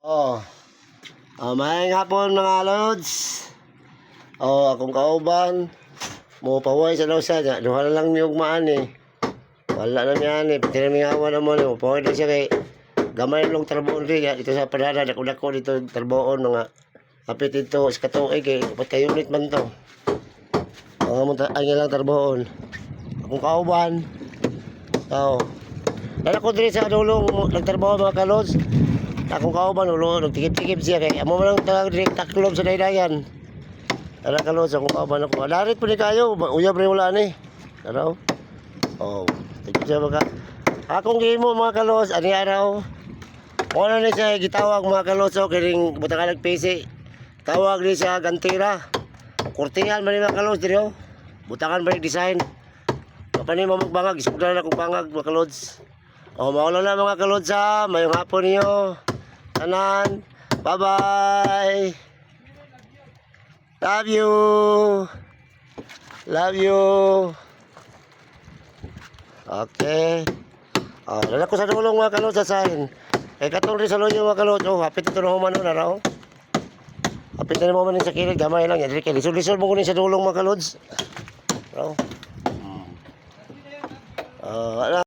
Oh, maayong hapon mga lods. Oh, akong kauban. Mo paway sa daw siya. Duha na lang niyog maan eh. Wala na niyan eh. Pati na may awa naman eh. Mo paway na siya kay gamay lang trabaho rin. Ito sa parada. Dako-dako dito trabaho nga. Kapit ito sa katuig eh. Ba't kayo unit man to? Ay lang trabaho. Akong kauban. So, dala ko din sa dulong nagtrabaho mga kalods. Akong kauban ulo nagtikip-tikip siya kay amo man lang direct taklob sa daydayan. Ara kalods akong kauban ako. Darit po ni kayo, uyab rin wala ni. Araw. Oh, tigit siya baka. Akong gimo mga kalods ani araw. Wala ni siya gitawag mga kalods o kining butang nagpisi. Tawag ni siya gantira. Kurtingan man ni mga kalods diri oh. Butangan ba design. Kapani mo magbangag, isugdan na kong bangag mga kalods. Oh, maula na mga kalods ha. Mayong hapon niyo. Tanan. Bye-bye. Love you. Love you. Okay. Oh, dala ko sa dulong mga kalods sa sahin. Eh, katong rin sa loyo mga kalods. Oh, hapit ito na humano na raw. Hapit na naman sa kilid. Gamay lang yan. Lisod-lisod mo ko sa dulong mga kalods. Raw.